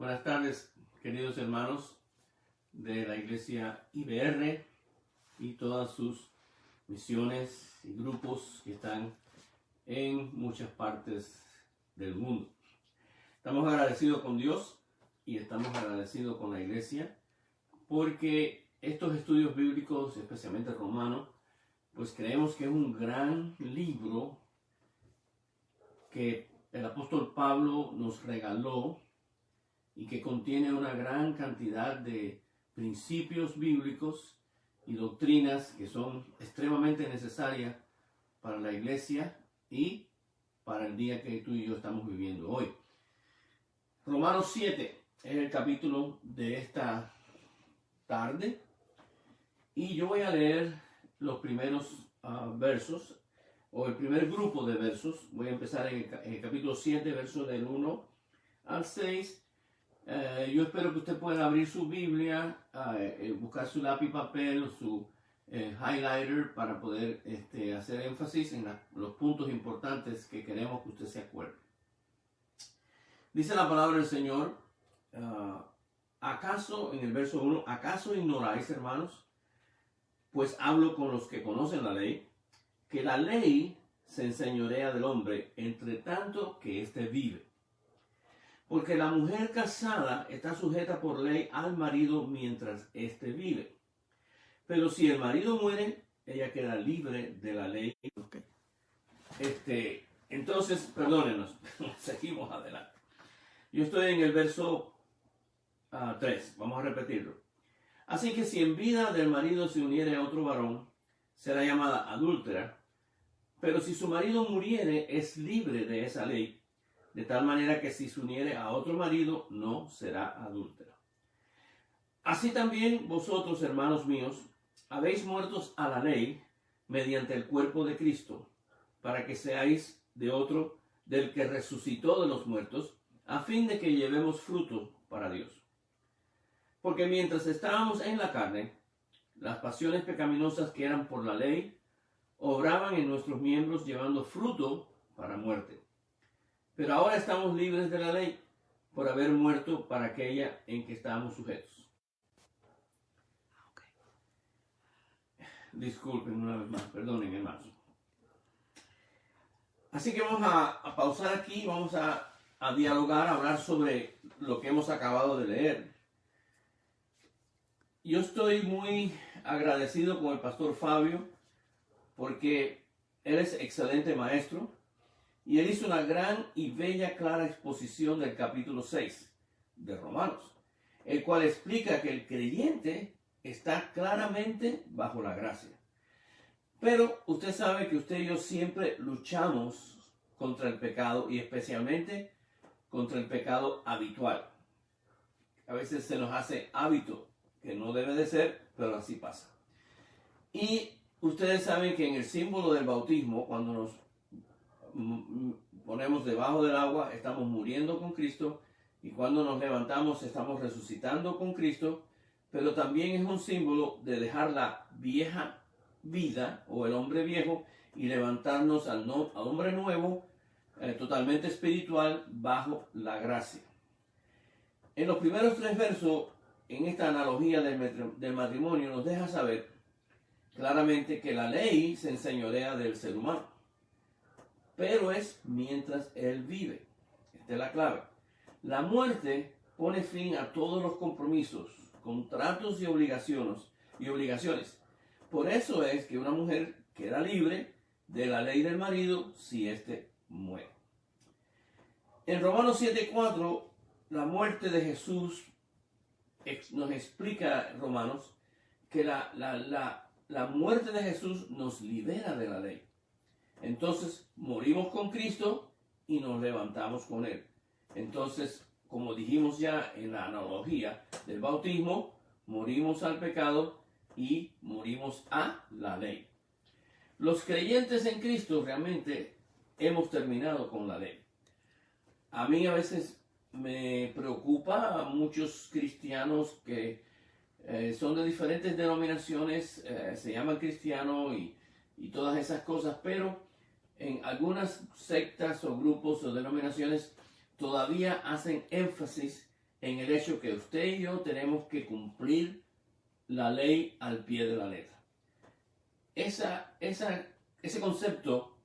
Buenas tardes, queridos hermanos de la iglesia IBR y todas sus misiones y grupos que están en muchas partes del mundo. Estamos agradecidos con Dios y estamos agradecidos con la iglesia porque estos estudios bíblicos, especialmente romanos, pues creemos que es un gran libro que el apóstol Pablo nos regaló y que contiene una gran cantidad de principios bíblicos y doctrinas que son extremadamente necesarias para la iglesia y para el día que tú y yo estamos viviendo hoy. Romanos 7 es el capítulo de esta tarde y yo voy a leer los primeros versos, o el primer grupo de versos. Voy a empezar en el capítulo 7, versos del 1 al 6. Yo espero que usted pueda abrir su Biblia, buscar su lápiz y papel, su highlighter para poder hacer énfasis en los puntos importantes que queremos que usted se acuerde. Dice la palabra del Señor, ¿acaso, en el verso 1, acaso ignoráis, hermanos? Pues hablo con los que conocen la ley, que la ley se enseñorea del hombre, entre tanto que éste vive. Porque la mujer casada está sujeta por ley al marido mientras éste vive. Pero si el marido muere, ella queda libre de la ley. Okay. Entonces, perdónenos, seguimos adelante. Yo estoy en el verso 3, vamos a repetirlo. Así que si en vida del marido se uniere a otro varón, será llamada adúltera. Pero si su marido muriere, es libre de esa ley. De tal manera que si se uniere a otro marido, no será adúltera. Así también vosotros, hermanos míos, habéis muertos a la ley mediante el cuerpo de Cristo, para que seáis de otro, del que resucitó de los muertos, a fin de que llevemos fruto para Dios. Porque mientras estábamos en la carne, las pasiones pecaminosas que eran por la ley, obraban en nuestros miembros llevando fruto para muerte. Pero ahora estamos libres de la ley por haber muerto para aquella en que estábamos sujetos. Disculpen una vez más, perdonen hermanos. Así que vamos a pausar aquí, vamos a dialogar, a hablar sobre lo que hemos acabado de leer. Yo estoy muy agradecido con el pastor Fabio porque él es excelente maestro. Y él hizo una gran y bella clara exposición del capítulo 6 de Romanos, el cual explica que el creyente está claramente bajo la gracia. Pero usted sabe que usted y yo siempre luchamos contra el pecado y especialmente contra el pecado habitual. A veces se nos hace hábito, que no debe de ser, pero así pasa. Y ustedes saben que en el símbolo del bautismo, cuando nos ponemos debajo del agua, estamos muriendo con Cristo, y cuando nos levantamos estamos resucitando con Cristo, pero también es un símbolo de dejar la vieja vida o el hombre viejo y levantarnos al hombre nuevo, totalmente espiritual, bajo la gracia. En los primeros 3 versos, en esta analogía del matrimonio, nos deja saber claramente que la ley se enseñorea del ser humano, pero es mientras él vive. Esta es la clave. La muerte pone fin a todos los compromisos, contratos y obligaciones. Por eso es que una mujer queda libre de la ley del marido si éste muere. En Romanos 7:4, la muerte de Jesús nos explica, Romanos, que la muerte de Jesús nos libera de la ley. Entonces morimos con Cristo y nos levantamos con Él. Entonces, como dijimos ya en la analogía del bautismo, morimos al pecado y morimos a la ley. Los creyentes en Cristo realmente hemos terminado con la ley. A mí a veces me preocupa a muchos cristianos que son de diferentes denominaciones, se llaman cristianos y todas esas cosas, pero en algunas sectas o grupos o denominaciones todavía hacen énfasis en el hecho que usted y yo tenemos que cumplir la ley al pie de la letra. Ese concepto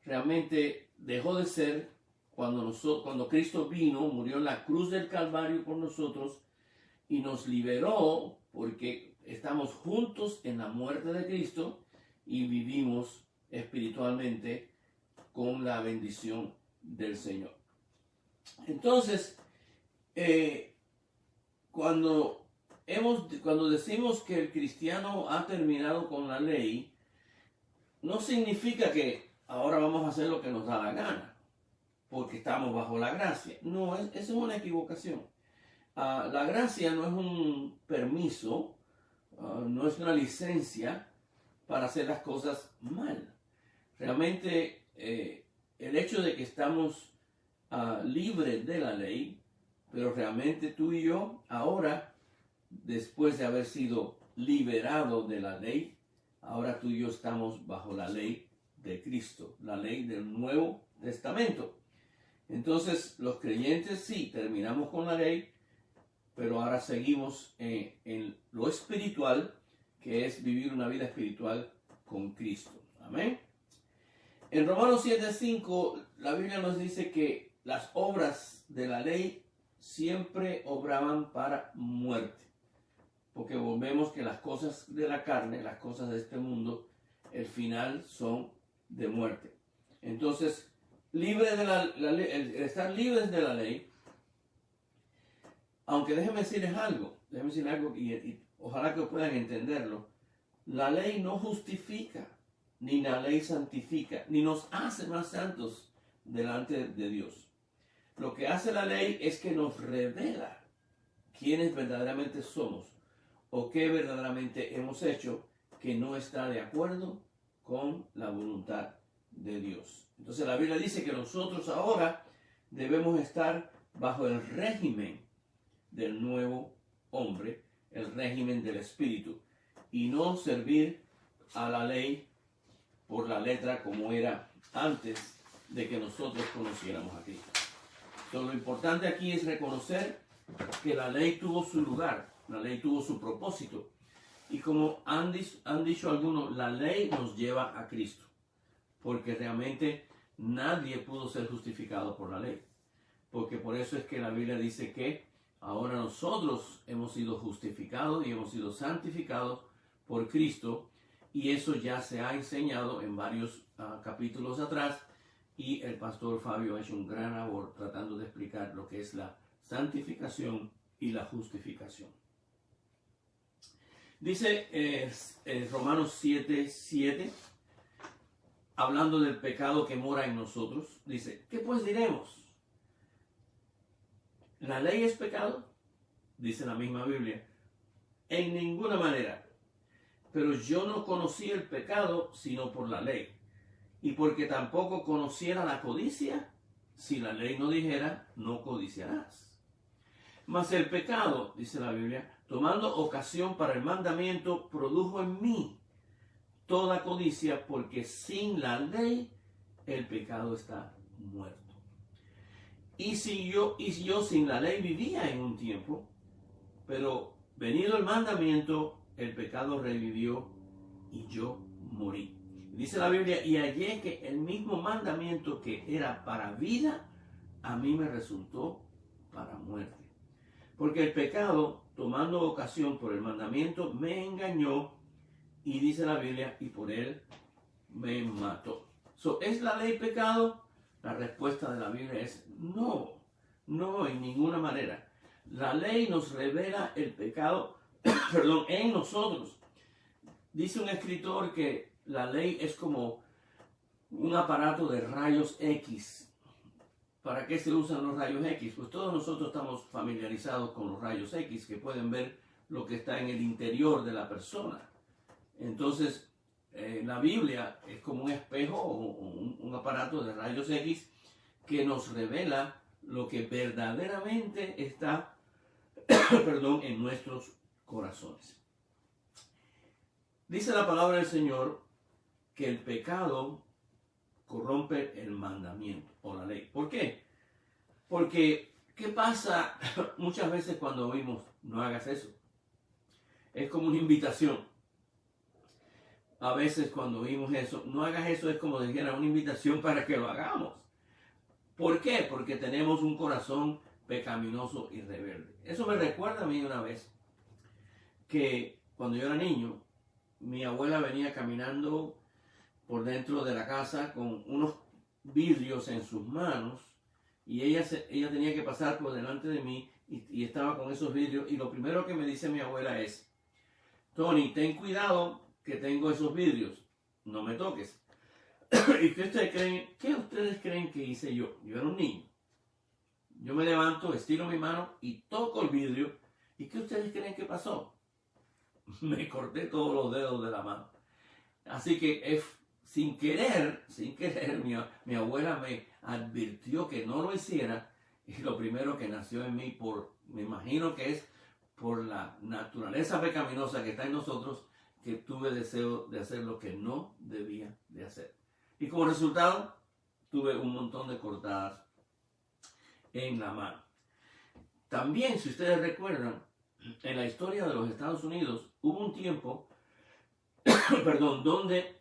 realmente dejó de ser cuando Cristo vino, murió en la cruz del Calvario por nosotros y nos liberó porque estamos juntos en la muerte de Cristo y vivimos espiritualmente con la bendición del Señor. Entonces, cuando decimos que el cristiano ha terminado con la ley, no significa que ahora vamos a hacer lo que nos da la gana, porque estamos bajo la gracia. No, esa es una equivocación. La gracia no es un permiso, no es una licencia para hacer las cosas mal. Realmente el hecho de que estamos libres de la ley, pero realmente tú y yo ahora, después de haber sido liberados de la ley, ahora tú y yo estamos bajo la ley de Cristo, la ley del Nuevo Testamento. Entonces los creyentes sí terminamos con la ley, pero ahora seguimos en lo espiritual, que es vivir una vida espiritual con Cristo. Amén. En Romanos 7:5 la Biblia nos dice que las obras de la ley siempre obraban para muerte, porque volvemos que las cosas de la carne, las cosas de este mundo, el final son de muerte. Entonces, el estar libres de la ley, aunque déjenme decirles algo y ojalá que puedan entenderlo, la ley no justifica, ni la ley santifica, ni nos hace más santos delante de Dios. Lo que hace la ley es que nos revela quiénes verdaderamente somos o qué verdaderamente hemos hecho que no está de acuerdo con la voluntad de Dios. Entonces la Biblia dice que nosotros ahora debemos estar bajo el régimen del nuevo hombre, el régimen del Espíritu, y no servir a la ley por la letra como era antes de que nosotros conociéramos a Cristo. Entonces, lo importante aquí es reconocer que la ley tuvo su lugar, la ley tuvo su propósito, y como han dicho algunos, la ley nos lleva a Cristo, porque realmente nadie pudo ser justificado por la ley, porque por eso es que la Biblia dice que ahora nosotros hemos sido justificados y hemos sido santificados por Cristo, y eso ya se ha enseñado en varios capítulos atrás, y el pastor Fabio ha hecho un gran labor tratando de explicar lo que es la santificación y la justificación. Dice Romanos 7:7, hablando del pecado que mora en nosotros, dice, ¿qué pues diremos? ¿La ley es pecado? Dice la misma Biblia. En ninguna manera. Pero yo no conocí el pecado sino por la ley. Y porque tampoco conociera la codicia, si la ley no dijera, no codiciarás. Mas el pecado, dice la Biblia, tomando ocasión para el mandamiento, produjo en mí toda codicia, porque sin la ley el pecado está muerto. Y si yo sin la ley vivía en un tiempo, pero venido el mandamiento, el pecado revivió y yo morí. Dice la Biblia, y hallé que el mismo mandamiento que era para vida, a mí me resultó para muerte. Porque el pecado, tomando ocasión por el mandamiento, me engañó, y dice la Biblia, y por él me mató. ¿Es la ley pecado? La respuesta de la Biblia es no, no en ninguna manera. La ley nos revela el pecado, en nosotros. Dice un escritor que la ley es como un aparato de rayos X. ¿Para qué se usan los rayos X? Pues todos nosotros estamos familiarizados con los rayos X, que pueden ver lo que está en el interior de la persona. Entonces, la Biblia es como un espejo o un aparato de rayos X que nos revela lo que verdaderamente está en nuestros corazones. Dice la palabra del Señor que el pecado corrompe el mandamiento o la ley. ¿Por qué? Porque ¿Qué pasa muchas veces cuando oímos no hagas eso? Es como una invitación. A veces cuando oímos eso, no hagas eso, es como dijera una invitación para que lo hagamos. ¿Por qué? Porque tenemos un corazón pecaminoso y rebelde. Eso me recuerda a mí una vez que cuando yo era niño, mi abuela venía caminando por dentro de la casa con unos vidrios en sus manos y ella tenía que pasar por delante de mí y estaba con esos vidrios, y lo primero que me dice mi abuela es: Tony, ten cuidado que tengo esos vidrios, no me toques. ¿Y qué ustedes creen que hice yo? Yo era un niño. Yo me levanto, estiro mi mano y toco el vidrio. ¿Y qué ustedes creen que pasó? Me corté todos los dedos de la mano. Así que sin querer, mi abuela me advirtió que no lo hiciera, y lo primero que nació en mí, me imagino que es por la naturaleza pecaminosa que está en nosotros, que tuve deseo de hacer lo que no debía de hacer. Y como resultado, tuve un montón de cortadas en la mano. También, si ustedes recuerdan, en la historia de los Estados Unidos hubo un tiempo donde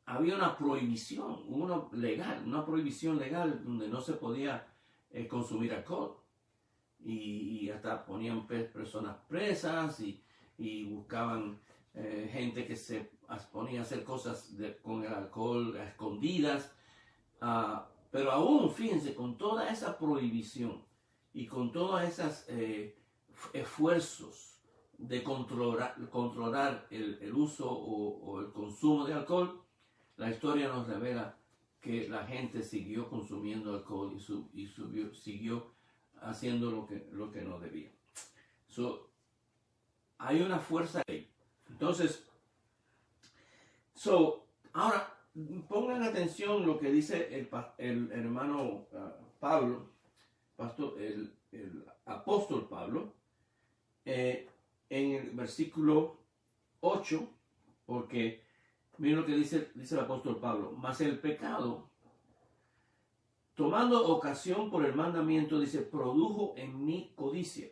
había una prohibición, una prohibición legal donde no se podía consumir alcohol. Y hasta ponían personas presas y buscaban gente que se ponía a hacer cosas con el alcohol a escondidas. Pero aún, fíjense, con toda esa prohibición y con todos esos esfuerzos de controlar el uso o el consumo de alcohol, la historia nos revela que la gente siguió consumiendo alcohol y siguió haciendo lo que no debía. Hay una fuerza ahí. Entonces, ahora pongan atención lo que dice el hermano Pablo, el apóstol Pablo, en el versículo 8, porque miren lo que dice el apóstol Pablo: mas el pecado, tomando ocasión por el mandamiento, dice, produjo en mí codicia,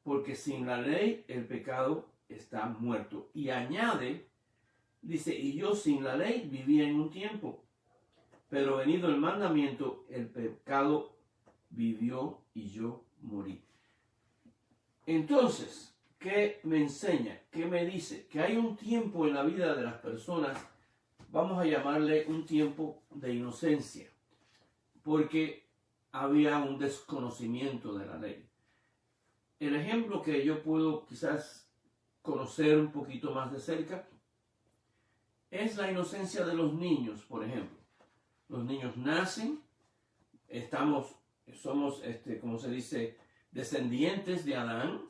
porque sin la ley el pecado está muerto. Y añade, dice, y yo sin la ley vivía en un tiempo, pero venido el mandamiento, el pecado vivió y yo morí. Entonces, ¿qué me enseña? ¿Qué me dice? Que hay un tiempo en la vida de las personas, vamos a llamarle un tiempo de inocencia, porque había un desconocimiento de la ley. El ejemplo que yo puedo quizás conocer un poquito más de cerca es la inocencia de los niños, por ejemplo. Los niños nacen, somos, como se dice, descendientes de Adán,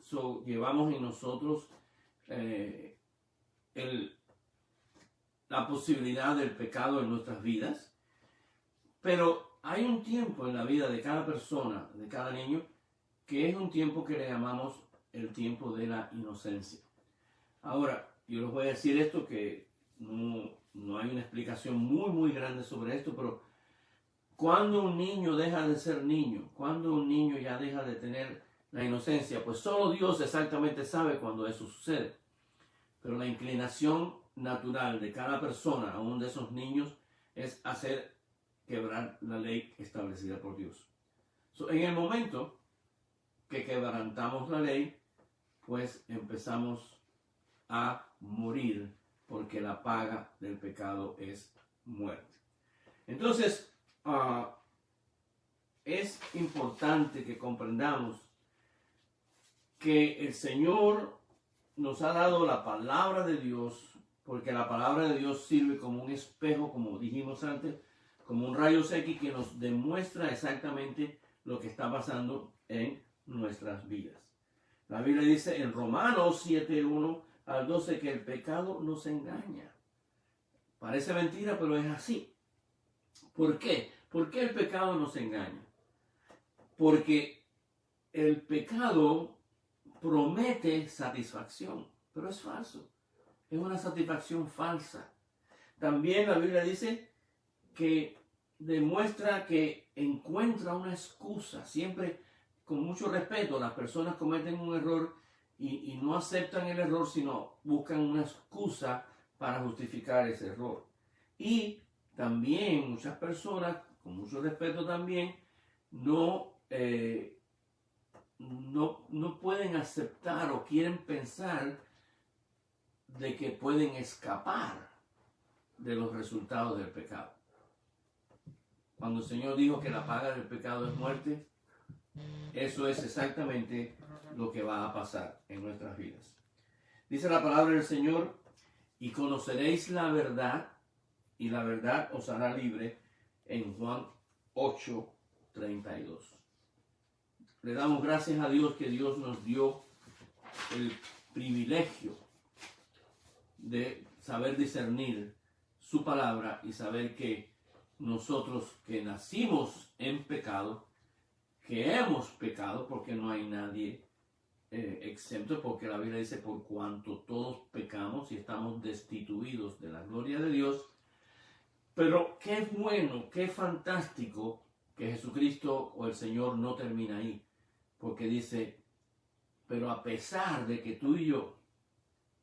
llevamos en nosotros la posibilidad del pecado en nuestras vidas, pero hay un tiempo en la vida de cada persona, de cada niño, que es un tiempo que le llamamos el tiempo de la inocencia. Ahora, yo les voy a decir esto, que no hay una explicación muy grande sobre esto, pero cuando un niño deja de ser niño, cuando un niño ya deja de tener la inocencia, pues solo Dios exactamente sabe cuándo eso sucede. Pero la inclinación natural de cada persona, aún de esos niños, es quebrar la ley establecida por Dios. En el momento que quebrantamos la ley, pues empezamos a morir, porque la paga del pecado es muerte. Entonces, es importante que comprendamos que el Señor nos ha dado la palabra de Dios, porque la palabra de Dios sirve como un espejo, como dijimos antes, como un rayo X que nos demuestra exactamente lo que está pasando en nuestras vidas. La Biblia dice en Romanos 7:1 al 12 que el pecado nos engaña. Parece mentira, pero es así. ¿Por qué? ¿Por qué el pecado nos engaña? Porque el pecado promete satisfacción, pero es falso. Es una satisfacción falsa. También la Biblia dice que demuestra que encuentra una excusa. Siempre con mucho respeto, las personas cometen un error y no aceptan el error, sino buscan una excusa para justificar ese error. Y también muchas personas, con mucho respeto también, no pueden aceptar o quieren pensar de que pueden escapar de los resultados del pecado. Cuando el Señor dijo que la paga del pecado es muerte, eso es exactamente lo que va a pasar en nuestras vidas. Dice la palabra del Señor: y conoceréis la verdad, y la verdad os hará libre, en Juan 8:32. Le damos gracias a Dios que Dios nos dio el privilegio de saber discernir su palabra y saber que nosotros que nacimos en pecado, que hemos pecado, porque no hay nadie exento, porque la Biblia dice: por cuanto todos pecamos y estamos destituidos de la gloria de Dios. Pero qué bueno, qué fantástico que Jesucristo o el Señor no termina ahí, porque dice: pero a pesar de que tú y yo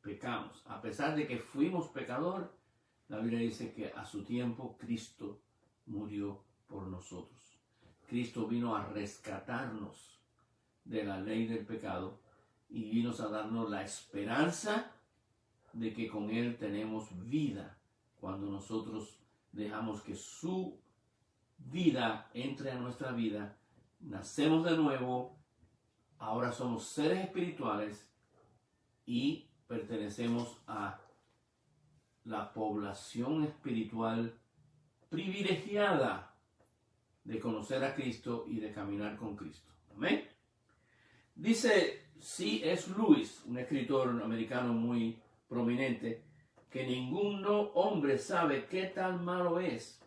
pecamos, a pesar de que fuimos pecadores, la Biblia dice que a su tiempo Cristo murió por nosotros. Cristo vino a rescatarnos de la ley del pecado y vino a darnos la esperanza de que con Él tenemos vida cuando nosotros dejamos que su vida entre a nuestra vida. Nacemos de nuevo, ahora somos seres espirituales y pertenecemos a la población espiritual privilegiada de conocer a Cristo y de caminar con Cristo. Amén. Dice C.S. Lewis, un escritor americano muy prominente, que ningún hombre sabe qué tan malo es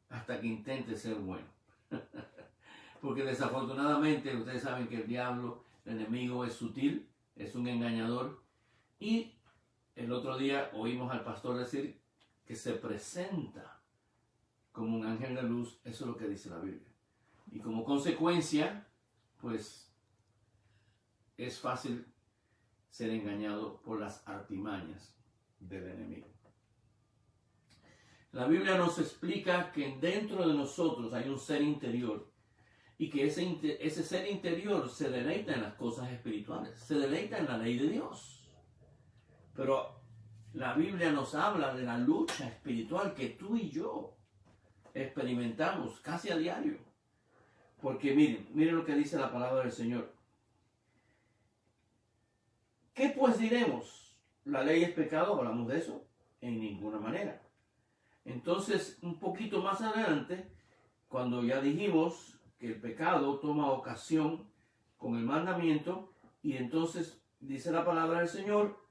hasta que intente ser bueno. Porque desafortunadamente ustedes saben que el diablo, el enemigo, es sutil, es un engañador. Y el otro día oímos al pastor decir que se presenta como un ángel de luz. Eso es lo que dice la Biblia. Y como consecuencia, pues es fácil ser engañado por las artimañas del enemigo. La Biblia nos explica que dentro de nosotros hay un ser interior y que ese ser interior se deleita en las cosas espirituales, se deleita en la ley de Dios. Pero la Biblia nos habla de la lucha espiritual que tú y yo experimentamos casi a diario. Porque miren lo que dice la palabra del Señor. ¿Qué pues diremos? ¿La ley es pecado? ¿Hablamos de eso? En ninguna manera. Entonces, un poquito más adelante, cuando ya dijimos que el pecado toma ocasión con el mandamiento, y entonces dice la palabra del Señor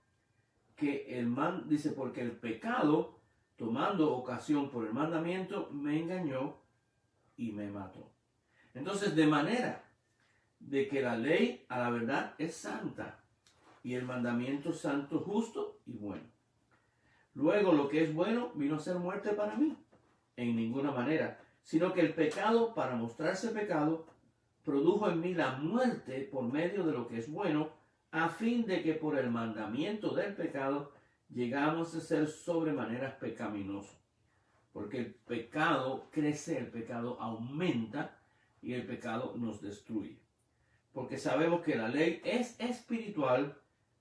que dice: porque el pecado, tomando ocasión por el mandamiento, me engañó y me mató. Entonces, de manera de que la ley a la verdad es santa y el mandamiento santo, justo y bueno. Luego, lo que es bueno vino a ser muerte para mí, en ninguna manera, sino que el pecado, para mostrarse pecado, produjo en mí la muerte por medio de lo que es bueno, a fin de que por el mandamiento del pecado llegamos a ser sobremaneras pecaminosos. Porque el pecado crece, el pecado aumenta y el pecado nos destruye. Porque sabemos que la ley es espiritual,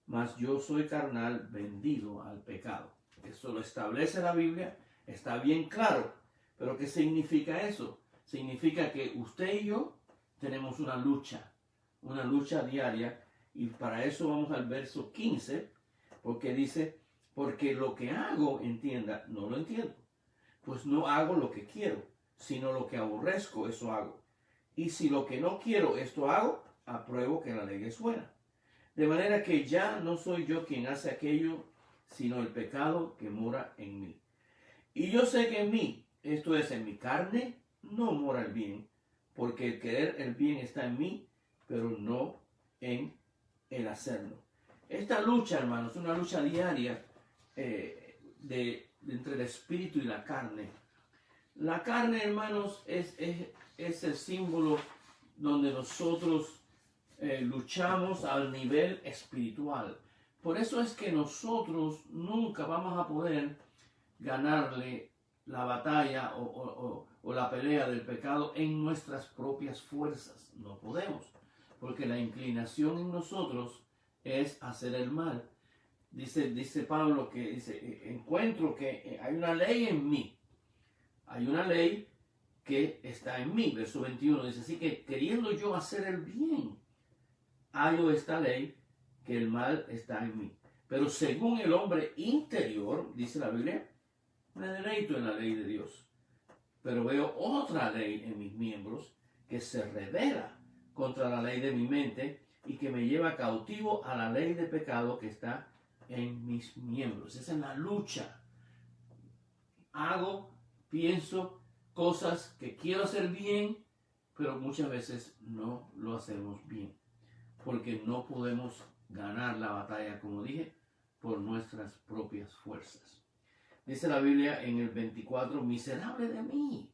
mas yo soy carnal, vendido al pecado. Eso lo establece la Biblia, está bien claro. Pero ¿qué significa eso? Significa que usted y yo tenemos una lucha diaria. Y para eso vamos al verso 15, porque dice: porque lo que hago, entienda, no lo entiendo. Pues no hago lo que quiero, sino lo que aborrezco, eso hago. Y si lo que no quiero, esto hago, apruebo que la ley es buena. De manera que ya no soy yo quien hace aquello, sino el pecado que mora en mí. Y yo sé que en mí, esto es, en mi carne, no mora el bien, porque el querer el bien está en mí, pero no en el hacerlo. Esta lucha, hermanos, es una lucha diaria entre el espíritu y la carne. La carne, hermanos, es el símbolo donde nosotros luchamos al nivel espiritual. Por eso es que nosotros nunca vamos a poder ganarle la batalla o la pelea del pecado en nuestras propias fuerzas. No podemos, porque la inclinación en nosotros es hacer el mal. Dice Pablo que encuentro que hay una ley en mí. Hay una ley que está en mí. Verso 21 dice, así que queriendo yo hacer el bien, hallo esta ley, que el mal está en mí. Pero según el hombre interior, dice la Biblia, me deleito en la ley de Dios. Pero veo otra ley en mis miembros que se revela contra la ley de mi mente y que me lleva cautivo a la ley de pecado que está en mis miembros. Esa es la lucha. Pienso cosas que quiero hacer bien, pero muchas veces no lo hacemos bien, porque no podemos ganar la batalla, como dije, por nuestras propias fuerzas. Dice la Biblia en el 24, miserable de mí.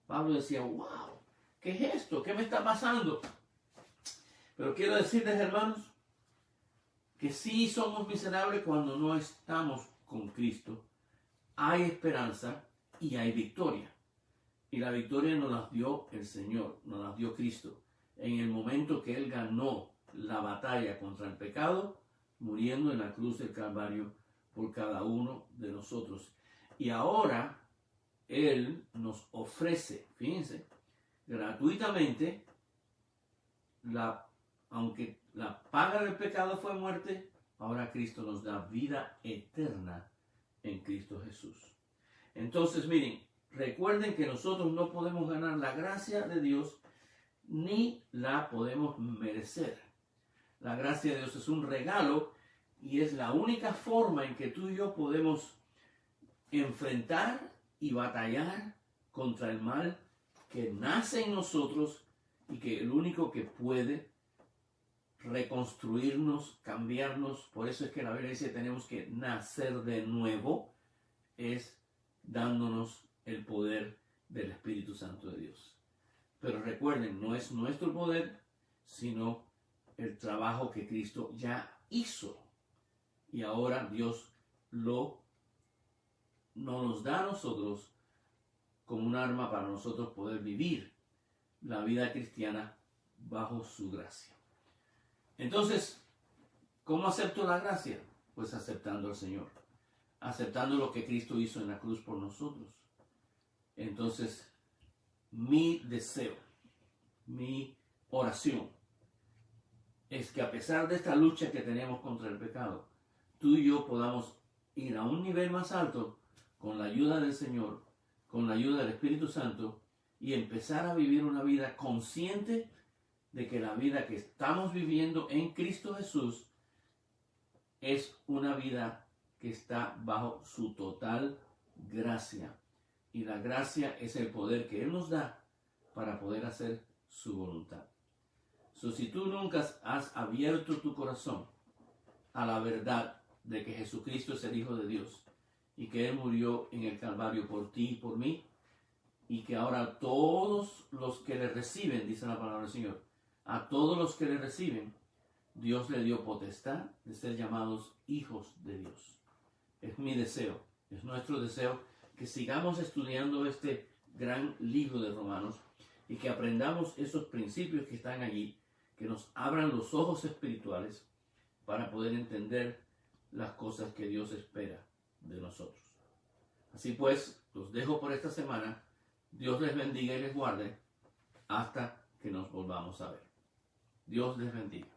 Pablo decía, wow, ¿qué es esto? ¿Qué me está pasando? Pero quiero decirles, hermanos, que sí somos miserables cuando no estamos con Cristo. Hay esperanza y hay victoria. Y la victoria nos la dio el Señor, nos la dio Cristo. En el momento que Él ganó la batalla contra el pecado, muriendo en la cruz del Calvario por cada uno de nosotros. Y ahora Él nos ofrece, fíjense, gratuitamente, aunque la paga del pecado fue muerte, ahora Cristo nos da vida eterna en Cristo Jesús. Entonces, miren, recuerden que nosotros no podemos ganar la gracia de Dios ni la podemos merecer. La gracia de Dios es un regalo y es la única forma en que tú y yo podemos enfrentar y batallar contra el mal que nace en nosotros y que el único que puede reconstruirnos, cambiarnos. Por eso es que la Biblia dice que tenemos que nacer de nuevo, es dándonos el poder del Espíritu Santo de Dios. Pero recuerden, no es nuestro poder, sino el trabajo que Cristo ya hizo. Y ahora Dios nos da a nosotros como un arma para nosotros poder vivir la vida cristiana bajo su gracia. Entonces, ¿cómo acepto la gracia? Pues aceptando al Señor, aceptando lo que Cristo hizo en la cruz por nosotros. Entonces, mi deseo, mi oración, es que a pesar de esta lucha que tenemos contra el pecado, tú y yo podamos ir a un nivel más alto con la ayuda del Señor, con la ayuda del Espíritu Santo, y empezar a vivir una vida consciente de que la vida que estamos viviendo en Cristo Jesús es una vida que está bajo su total gracia. Y la gracia es el poder que Él nos da para poder hacer su voluntad. Si tú nunca has abierto tu corazón a la verdad de que Jesucristo es el Hijo de Dios y que Él murió en el Calvario por ti y por mí, y que ahora todos los que le reciben, dice la palabra del Señor, a todos los que le reciben, Dios le dio potestad de ser llamados hijos de Dios. Es mi deseo, es nuestro deseo que sigamos estudiando este gran libro de Romanos y que aprendamos esos principios que están allí, que nos abran los ojos espirituales para poder entender las cosas que Dios espera de nosotros. Así pues, los dejo por esta semana. Dios les bendiga y les guarde hasta que nos volvamos a ver. Dios les bendiga.